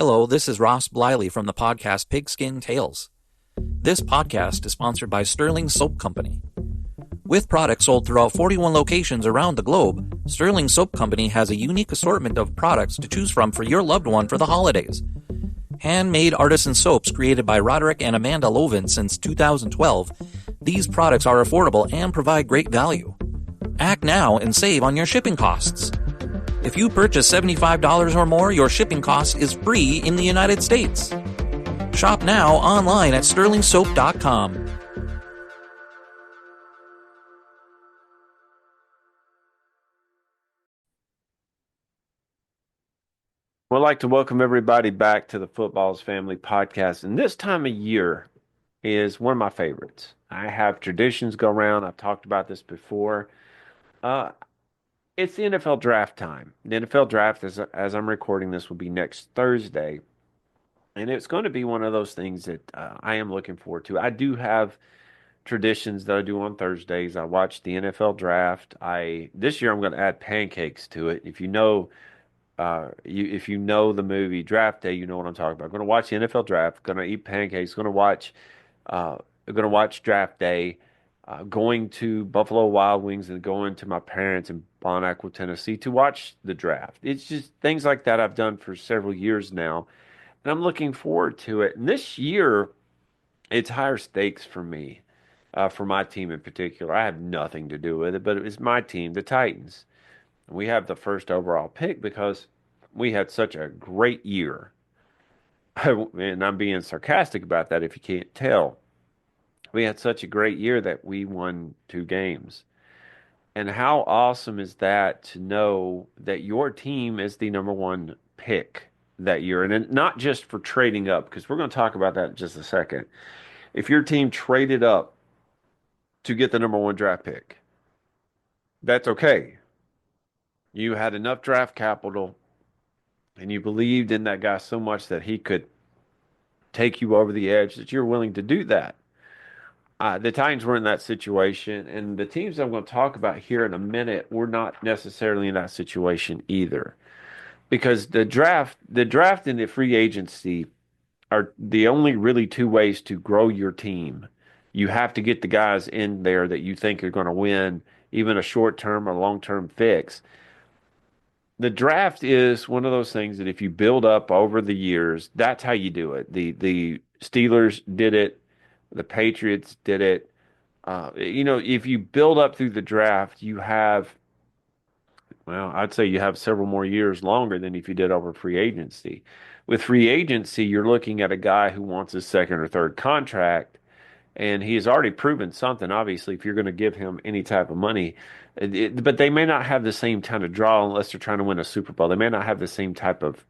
Hello, this is Ross Bliley from the podcast Pigskin Tales. This podcast is sponsored by Sterling Soap Company. With products sold throughout 41 locations around the globe, Sterling Soap Company has a unique assortment of products to choose from for your loved one for the holidays. Handmade artisan soaps created by Roderick and Amanda Lovin since 2012, these products are affordable and provide great value. Act now and save on your shipping costs. If you purchase $75 or more, your shipping cost is free in the United States. Shop now online at sterlingsoap.com. Well, I'd like to welcome everybody back to the Footballs Family Podcast. And this time of year is one of my favorites. I have traditions go around. I've talked about this before. Uh, it's the NFL draft time. The NFL draft, as I'm recording this, will be next Thursday. And it's going to be one of those things that I am looking forward to. I do have traditions that I do on Thursdays. I watch the NFL draft. This year I'm going to add pancakes to it. If you know the movie Draft Day, you know what I'm talking about. I'm going to watch the NFL draft. Going to eat pancakes. Uh, going to watch Draft Day. Going to Buffalo Wild Wings and going to my parents in Bon Aqua, Tennessee to watch the draft. It's just things like that I've done for several years now, and I'm looking forward to it. And this year, it's higher stakes for me, for my team in particular. I have nothing to do with it, but it's my team, the Titans. We have the first overall pick because we had such a great year. And I'm being sarcastic about that if you can't tell. We had such a great year that we won 2 games. And how awesome is that to know that your team is the number one pick that year? And not just for trading up, because we're going to talk about that in just a second. If your team traded up to get the number one draft pick, that's okay. You had enough draft capital and you believed in that guy so much that he could take you over the edge that you're willing to do that. The Titans were in that situation, and the teams I'm going to talk about here in a minute were not necessarily in that situation either. Because the draft and the free agency are the only really two ways to grow your team. You have to get the guys in there that you think are going to win, even a short-term or long-term fix. The draft is one of those things that if you build up over the years, that's how you do it. The Steelers did it, the Patriots did it. If you build up through the draft, I'd say you have several more years longer than if you did over free agency. With free agency, you're looking at a guy who wants a second or third contract, and he has already proven something, obviously, if you're going to give him any type of money. But they may not have the same kind of draw unless they're trying to win a Super Bowl. They may not have the same type of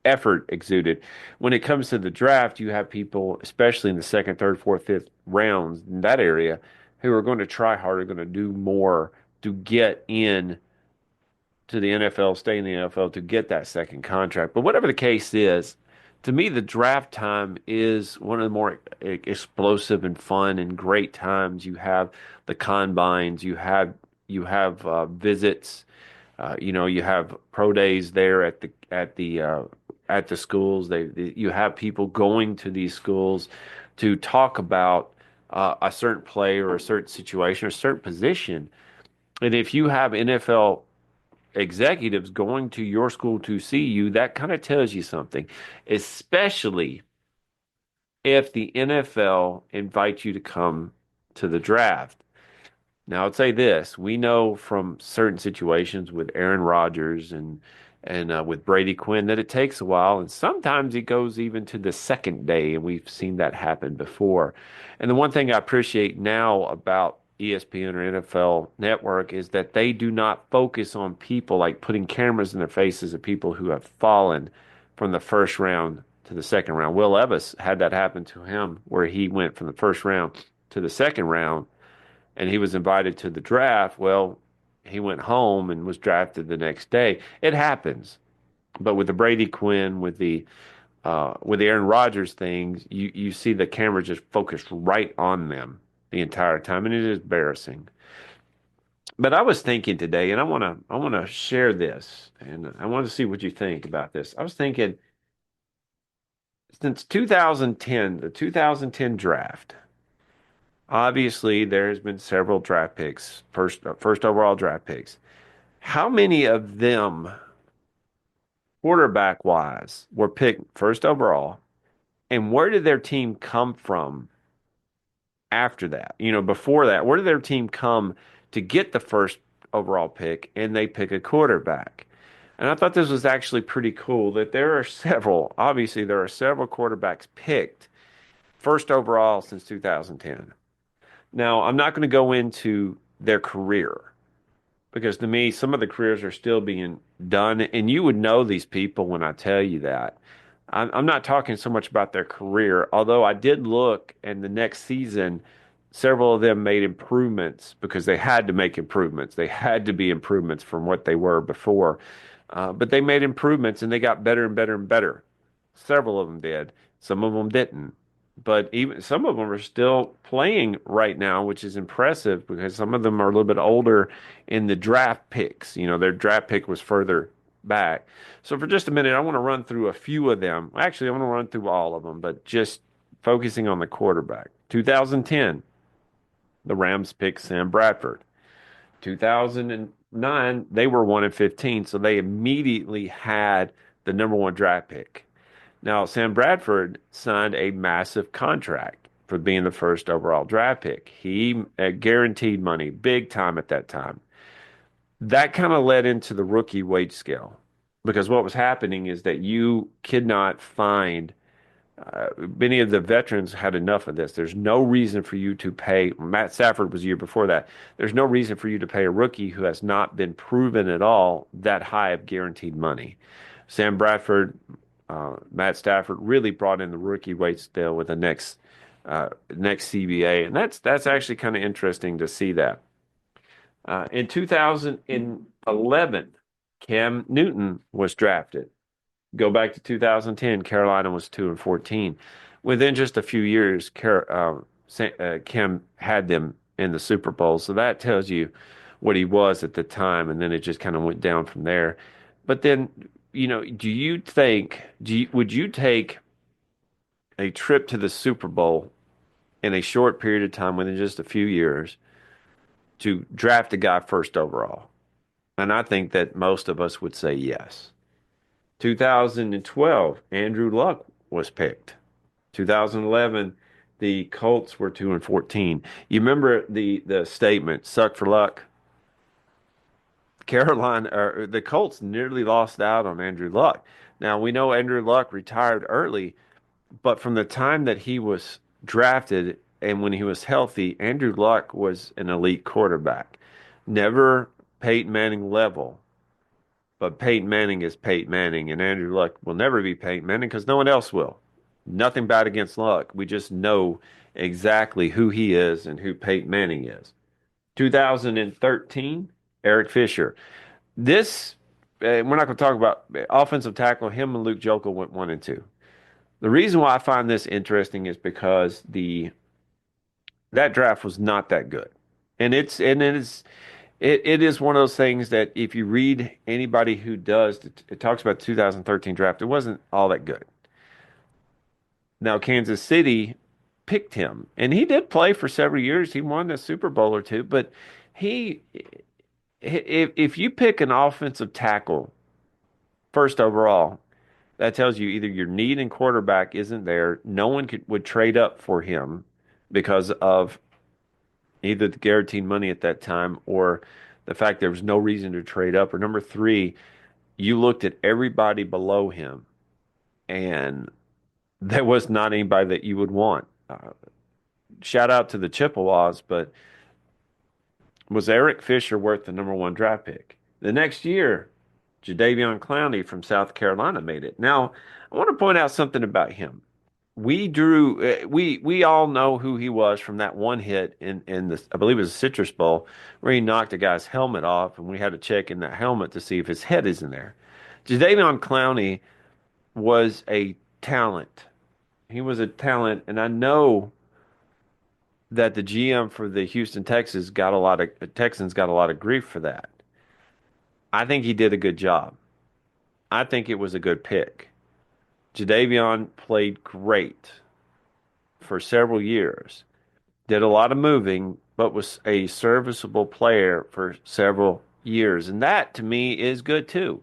effort exuded. When it comes to the draft, you have people, especially in the second, third, fourth, fifth rounds in that area, who are going to try harder, going to do more to get in to the NFL, stay in the NFL to get that second contract. But whatever the case is, to me, the draft time is one of the more explosive and fun and great times. You have the combines, you have visits, you have pro days there at the schools. You have people going to these schools to talk about a certain play or a certain situation or a certain position. And if you have NFL executives going to your school to see you, that kind of tells you something, especially if the NFL invites you to come to the draft. Now, I'd say this: we know from certain situations with Aaron Rodgers and with Brady Quinn that it takes a while, and sometimes it goes even to the second day, and we've seen that happen before. And the one thing I appreciate now about ESPN or NFL Network is that they do not focus on people like putting cameras in the faces of people who have fallen from the first round to the second round. Will Levis had that happen to him, where he went from the first round to the second round and he was invited to the draft. Well, he went home and was drafted the next day. It happens. But with the Brady Quinn, with the Aaron Rodgers things, you see the camera just focused right on them the entire time, and it is embarrassing. But I was thinking today, and I wanna share this, and I want to see what you think about this. I was thinking, since 2010, the 2010 draft, obviously there has been several draft picks, first overall draft picks. How many of them, quarterback wise, were picked first overall, and where did their team come from after that? Before that, where did their team come to get the first overall pick and they pick a quarterback? And I thought this was actually pretty cool that obviously, there are several quarterbacks picked first overall since 2010. Now, I'm not going to go into their career because to me, some of the careers are still being done, and you would know these people when I tell you that. I'm not talking so much about their career, although I did look, and the next season, several of them made improvements because they had to make improvements. They had to be improvements from what they were before. But they made improvements and they got better and better and better. Several of them did. Some of them didn't. But even some of them are still playing right now, which is impressive because some of them are a little bit older in the draft picks. Their draft pick was further back. So for just a minute, I want to run through a few of them. Actually, I want to run through all of them, but just focusing on the quarterback. 2010, the Rams picked Sam Bradford. 2009, they were 1 and 15, so they immediately had the number one draft pick. Now, Sam Bradford signed a massive contract for being the first overall draft pick. He guaranteed money big time at that time. That kind of led into the rookie wage scale because what was happening is that you could not find many of the veterans had enough of this. There's no reason for you to pay. Matt Stafford was a year before that. There's no reason for you to pay a rookie who has not been proven at all that high of guaranteed money. Sam Bradford, Matt Stafford really brought in the rookie wage scale with the next CBA, and that's actually kind of interesting to see that. In 2011, Cam Newton was drafted. Go back to 2010, Carolina was 2 and 14. Within just a few years, Cam had them in the Super Bowl, so that tells you what he was at the time, and then it just kind of went down from there. But then, would you take a trip to the Super Bowl in a short period of time, within just a few years, to draft a guy first overall? And I think that most of us would say yes. 2012, Andrew Luck was picked. 2011, the Colts were 2 and 14. You remember the statement, suck for luck? Carolina or the Colts nearly lost out on Andrew Luck. Now we know Andrew Luck retired early, but from the time that he was drafted and when he was healthy, Andrew Luck was an elite quarterback. Never Peyton Manning level, but Peyton Manning is Peyton Manning, and Andrew Luck will never be Peyton Manning because no one else will. Nothing bad against Luck. We just know exactly who he is and who Peyton Manning is. 2013, Eric Fisher. We're not going to talk about offensive tackle. Him and Luke Jokel went 1 and 2. The reason why I find this interesting is because that draft was not that good, and it is one of those things that if you read anybody who does, it talks about 2013 draft. It wasn't all that good. Now Kansas City picked him, and he did play for several years. He won a Super Bowl or two, but he if you pick an offensive tackle first overall, that tells you either your need in quarterback isn't there. No one would trade up for him because of either the guaranteed money at that time or the fact there was no reason to trade up. Or number three, you looked at everybody below him and there was not anybody that you would want. Shout out to the Chippewas, but was Eric Fisher worth the number one draft pick? The next year, Jadeveon Clowney from South Carolina made it. Now, I want to point out something about him. We all know who he was from that one hit in the, I believe it was a Citrus Bowl, where he knocked a guy's helmet off, and we had to check in that helmet to see if his head is in there. Jadeveon Clowney was a talent. He was a talent, and I know that the GM for the Houston Texans got a lot of grief for that. I think he did a good job. I think it was a good pick. Jadeveon played great for several years, did a lot of moving, but was a serviceable player for several years. And that to me is good too.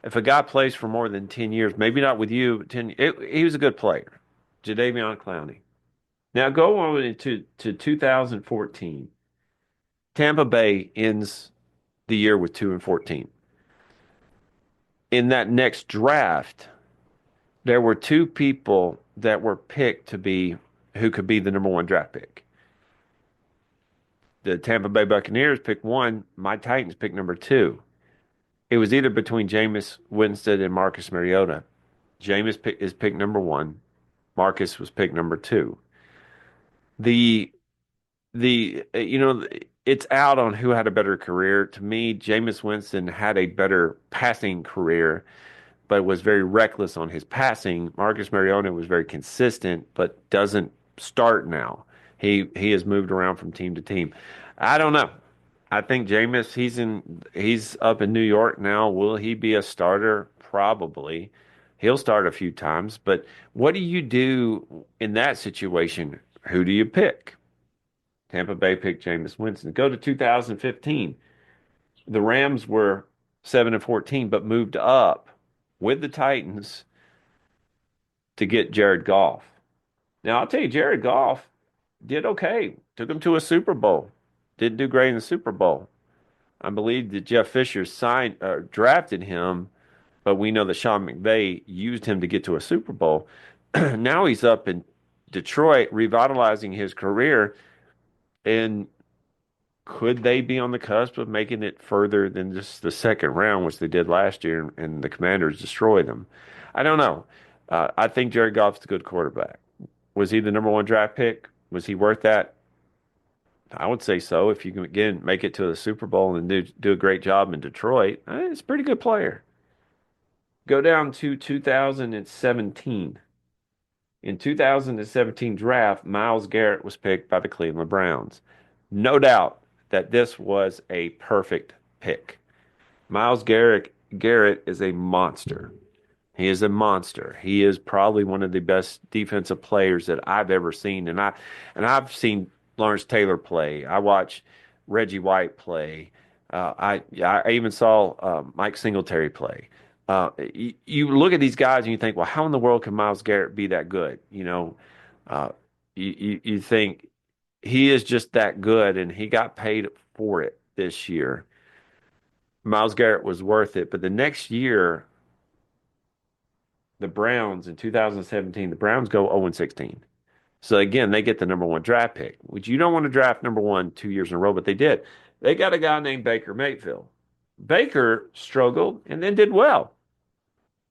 If a guy plays for more than 10 years, maybe not with you, 10, he was a good player. Jadeveon Clowney. Now go on to 2014. Tampa Bay ends the year with 2-14. In that next draft, there were two people that were picked to be who could be the number one draft pick. The Tampa Bay Buccaneers picked one, my Titans picked number two. It was either between Jameis Winston and Marcus Mariota. Is picked number one. Marcus was picked number two. The it's out on who had a better career. To me, Jameis Winston had a better passing career, but was very reckless on his passing. Marcus Mariota was very consistent, but doesn't start now. He has moved around from team to team. I don't know. I think Jameis, he's up in New York now. Will he be a starter? Probably. He'll start a few times, but what do you do in that situation? Who do you pick? Tampa Bay picked Jameis Winston. Go to 2015. The Rams were 7-14, but moved up with the Titans to get Jared Goff. Now, I'll tell you, Jared Goff did okay. Took him to a Super Bowl. Didn't do great in the Super Bowl. I believe that Jeff Fisher drafted him, but we know that Sean McVay used him to get to a Super Bowl. Now he's up in Detroit, revitalizing his career. And could they be on the cusp of making it further than just the second round, which they did last year, and the Commanders destroyed them? I don't know. I think Jared Goff's a good quarterback. Was he the number one draft pick? Was he worth that? I would say so. If you can again make it to the Super Bowl and do a great job in Detroit, it's a pretty good player. Go down to 2017. In 2017 draft, Myles Garrett was picked by the Cleveland Browns. No doubt that this was a perfect pick. Garrett is a monster. He is a monster. He is probably one of the best defensive players that I've ever seen. And I've seen Lawrence Taylor play. I watch Reggie White play. I even saw Mike Singletary play. You look at these guys and you think, well, how in the world can Myles Garrett be that good? Uh, you think he is just that good, and he got paid for it this year. Myles Garrett was worth it, but the next year, the Browns in 2017, the Browns go 0-16. So again, they get the number one draft pick, which you don't want to draft number one 2 years in a row, but they did. They got a guy named Baker Mayfield. Baker struggled and then did well.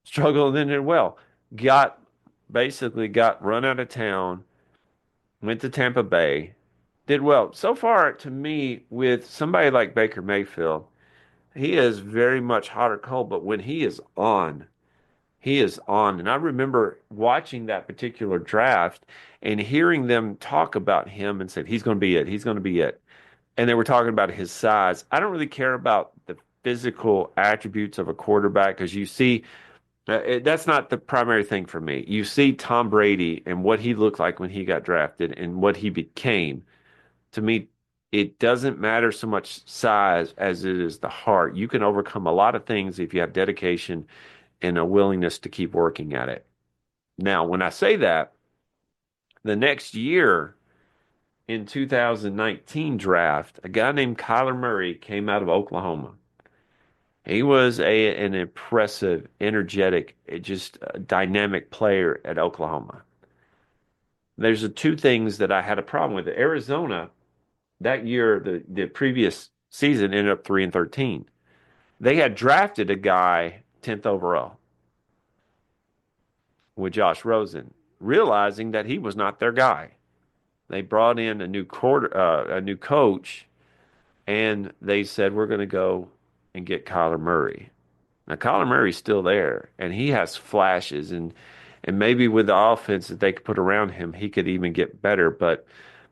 Struggled and then did well. Got run out of town, went to Tampa Bay, did well. So far, to me, with somebody like Baker Mayfield, he is very much hot or cold, but when he is on, he is on. And I remember watching that particular draft and hearing them talk about him and said, he's going to be it. He's going to be it. And they were talking about his size. I don't really care about the physical attributes of a quarterback because you see, that's not the primary thing for me. You see Tom Brady and what he looked like when he got drafted and what he became. To me, it doesn't matter so much size as it is the heart. You can overcome a lot of things if you have dedication and a willingness to keep working at it. Now, when I say that, the next year in 2019 draft, a guy named Kyler Murray came out of Oklahoma. He was an impressive, energetic, just dynamic player at Oklahoma. There's the two things that I had a problem with. Arizona, that year, the previous season ended up 3-13. They had drafted a guy 10th overall with Josh Rosen, realizing that he was not their guy. They brought in a new coach, and they said, we're going to go and get Kyler Murray. Now, Kyler Murray's still there, and he has flashes, and maybe with the offense that they could put around him, he could even get better. But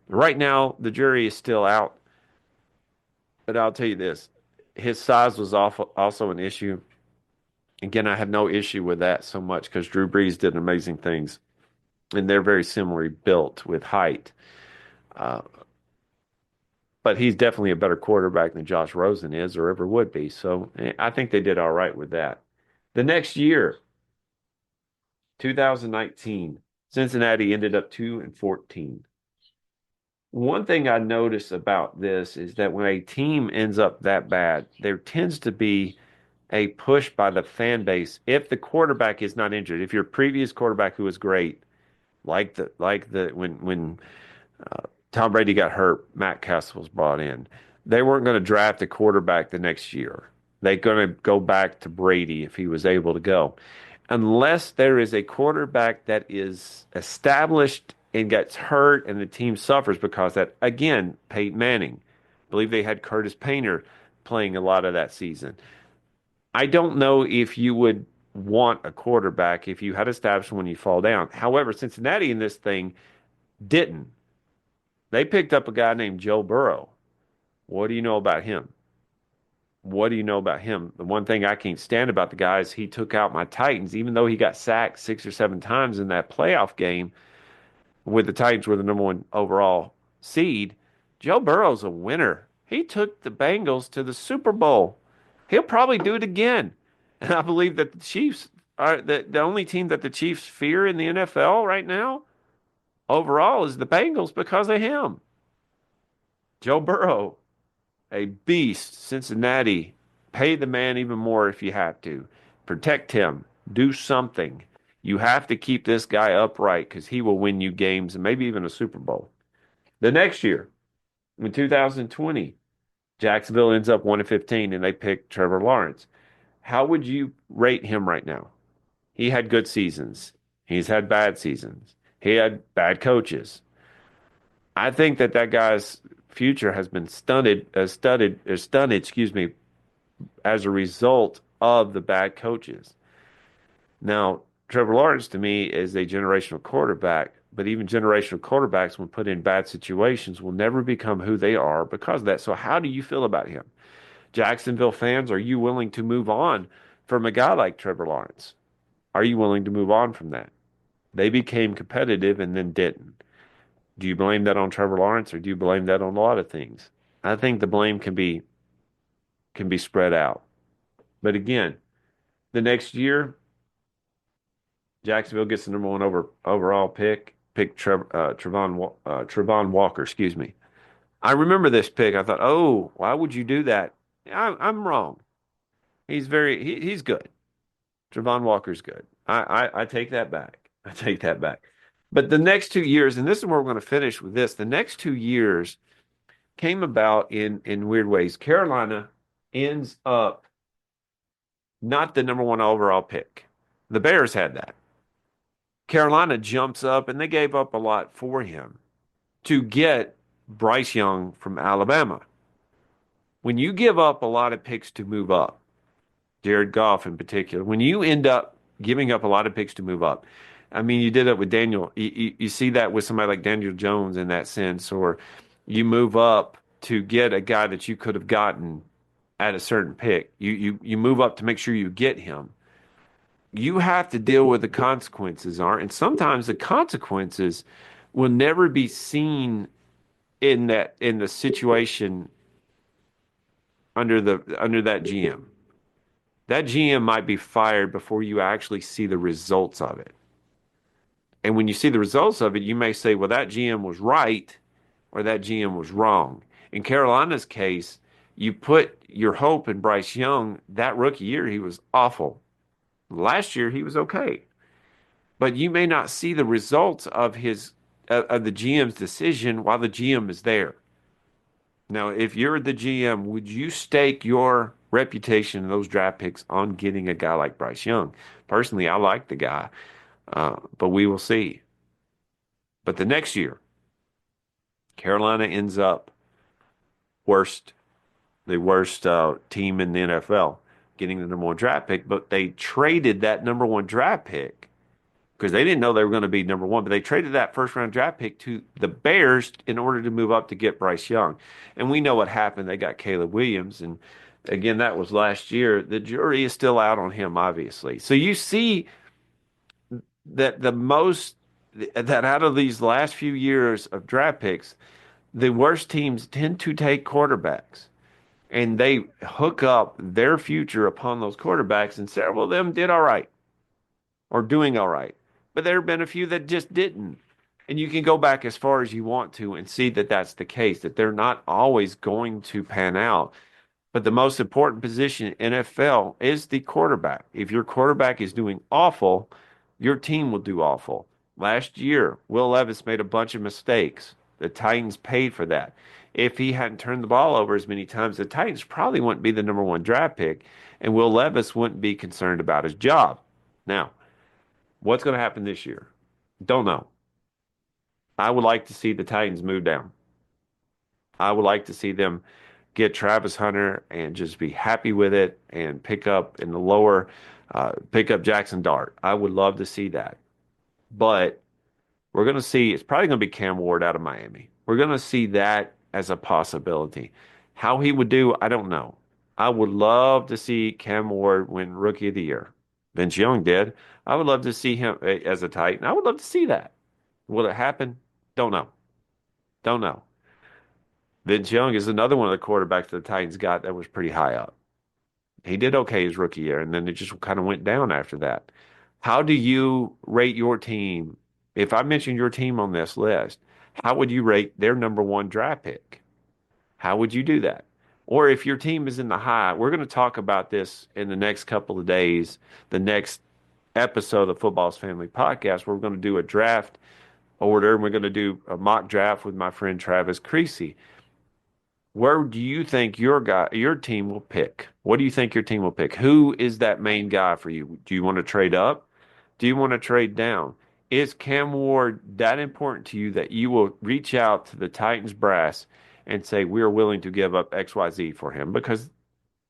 right now, the jury is still out. But I'll tell you this, his size was also an issue. Again, I have no issue with that so much because Drew Brees did amazing things, and they're very similarly built with height. Uh, but he's definitely a better quarterback than Josh Rosen is or ever would be. So I think they did all right with that. The next year, 2019, Cincinnati ended up 2-14. One thing I notice about this is that when a team ends up that bad, there tends to be a push by the fan base if the quarterback is not injured. If your previous quarterback who was great, like the when Tom Brady got hurt, Matt Castle was brought in. They weren't going to draft a quarterback the next year. They're going to go back to Brady if he was able to go. Unless there is a quarterback that is established and gets hurt and the team suffers because that, again, Peyton Manning. I believe they had Curtis Painter playing a lot of that season. I don't know if you would want a quarterback if you had established when you fall down. However, Cincinnati in this thing didn't. They picked up a guy named Joe Burrow. What do you know about him? What do you know about him? The one thing I can't stand about the guy is he took out my Titans, even though he got sacked 6 or 7 times in that playoff game with the Titans were the number one overall seed. Joe Burrow's a winner. He took the Bengals to the Super Bowl. He'll probably do it again. And I believe that the Chiefs are the only team that the Chiefs fear in the NFL right now overall is the Bengals because of him. Joe Burrow, a beast. Cincinnati, pay the man even more if you have to. Protect him. Do something. You have to keep this guy upright because he will win you games and maybe even a Super Bowl. The next year, in 2020, Jacksonville ends up 1-15 and they pick Trevor Lawrence. How would you rate him right now? He had good seasons. He's had bad seasons. He had bad coaches. I think that that guy's future has been stunted, excuse me, as a result of the bad coaches. Now, Trevor Lawrence to me is a generational quarterback, but even generational quarterbacks, when put in bad situations, will never become who they are because of that. So, how do you feel about him? Jacksonville fans, are you willing to move on from a guy like Trevor Lawrence? Are you willing to move on from that? They became competitive and then didn't. Do you blame that on Trevor Lawrence or do you blame that on a lot of things? I think the blame can be spread out. But again, the next year, Jacksonville gets the number one overall pick Trevon Walker, excuse me. I remember this pick. I thought, oh, why would you do that? I'm wrong. He's good. Trevon Walker's good. I take that back. I take that back. But the next 2 years, and this is where we're going to finish with this, the next 2 years came about in weird ways. Carolina ends up not the number one overall pick. The Bears had that. Carolina jumps up and they gave up a lot for him to get Bryce Young from Alabama. When you give up a lot of picks to move up, Jared Goff in particular, when you end up giving up a lot of picks to move up, I mean, you did it with Daniel. You see that with somebody like Daniel Jones in that sense, or you move up to get a guy that you could have gotten at a certain pick. You move up to make sure you get him. You have to deal with the consequences, aren't? And sometimes the consequences will never be seen in the situation under that GM. That GM might be fired before you actually see the results of it. And when you see the results of it, you may say, well, that GM was right or that GM was wrong. In Carolina's case, you put your hope in Bryce Young. That rookie year, he was awful. Last year, he was okay. But you may not see the results of the GM's decision while the GM is there. Now, if you're the GM, would you stake your reputation and those draft picks on getting a guy like Bryce Young? Personally, I like the guy, but we will see. But the next year, Carolina ends up the worst team in the NFL, getting the number one draft pick. But they traded that number one draft pick because they didn't know they were going to be number one, but they traded that first round draft pick to the Bears in order to move up to get Bryce Young. And we know what happened. They got Caleb Williams, and Again, that was last year. The jury is still out on him, obviously. So you see that that out of these last few years of draft picks, the worst teams tend to take quarterbacks and they hook up their future upon those quarterbacks, and several of them did all right or doing all right. But there have been a few that just didn't. And you can go back as far as you want to and see that that's the case, that they're not always going to pan out. But the most important position in NFL is the quarterback. If your quarterback is doing awful, your team will do awful. Last year, Will Levis made a bunch of mistakes. The Titans paid for that. If he hadn't turned the ball over as many times, the Titans probably wouldn't be the number one draft pick, and Will Levis wouldn't be concerned about his job. Now, what's going to happen this year? Don't know. I would like to see the Titans move down. I would like to see them get Travis Hunter and just be happy with it and pick up in the lower, pick up Jackson Dart. I would love to see that. But we're going to see, it's probably going to be Cam Ward out of Miami. We're going to see that as a possibility. How he would do, I don't know. I would love to see Cam Ward win Rookie of the Year. Vince Young did. I would love to see him as a Titan. I would love to see that. Will it happen? Don't know. Don't know. Vince Young is another one of the quarterbacks the Titans got that was pretty high up. He did okay his rookie year, and then it just kind of went down after that. How do you rate your team? If I mentioned your team on this list, how would you rate their number one draft pick? How would you do that? Or if your team is in the high, we're going to talk about this in the next couple of days, the next episode of Football's Family Podcast, where we're going to do a draft order, and we're going to do a mock draft with my friend Travis Creasy. Where do you think your team will pick? What do you think your team will pick? Who is that main guy for you? Do you want to trade up? Do you want to trade down? Is Cam Ward that important to you that you will reach out to the Titans brass and say, we're willing to give up XYZ for him? Because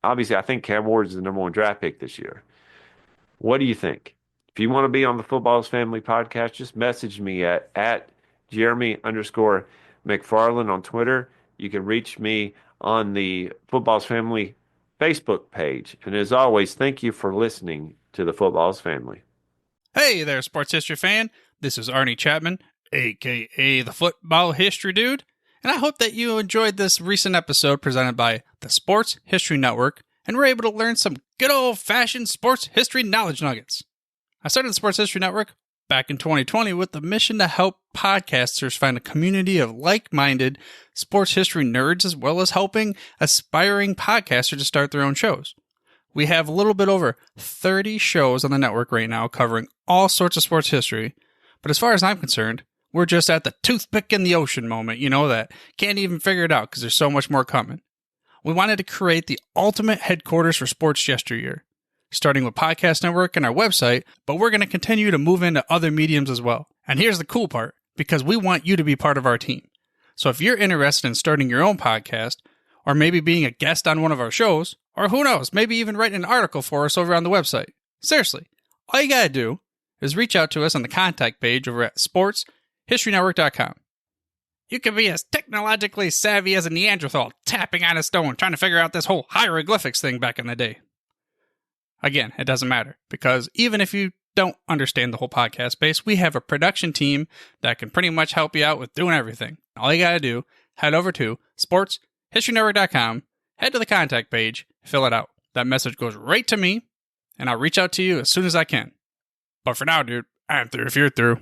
obviously, I think Cam Ward is the number one draft pick this year. What do you think? If you want to be on the Football's Family Podcast, just message me at Jeremy_McFarland on Twitter. You can reach me on the Football's Family Facebook page. And as always, thank you for listening to the Football's Family. Hey there, sports history fan. This is Arnie Chapman, a.k.a. the Football History Dude. And I hope that you enjoyed this recent episode presented by the Sports History Network and were able to learn some good old-fashioned sports history knowledge nuggets. I started the Sports History Network back in 2020 with the mission to help podcasters find a community of like-minded sports history nerds, as well as helping aspiring podcasters to start their own shows. We have a little bit over 30 shows on the network right now covering all sorts of sports history, but as far as I'm concerned, we're just at the toothpick in the ocean moment, that can't even figure it out because there's so much more coming. We wanted to create the ultimate headquarters for sports yesteryear, starting with Podcast Network and our website, but we're going to continue to move into other mediums as well. And here's the cool part, because we want you to be part of our team. So if you're interested in starting your own podcast, or maybe being a guest on one of our shows, or who knows, maybe even writing an article for us over on the website. Seriously, all you gotta do is reach out to us on the contact page over at sportshistorynetwork.com. You can be as technologically savvy as a Neanderthal tapping on a stone trying to figure out this whole hieroglyphics thing back in the day. Again, it doesn't matter, because even if you don't understand the whole podcast space, we have a production team that can pretty much help you out with doing everything. All you gotta do, head over to sportshistorynetwork.com, head to the contact page, fill it out. That message goes right to me, and I'll reach out to you as soon as I can. But for now, dude, I'm through if you're through.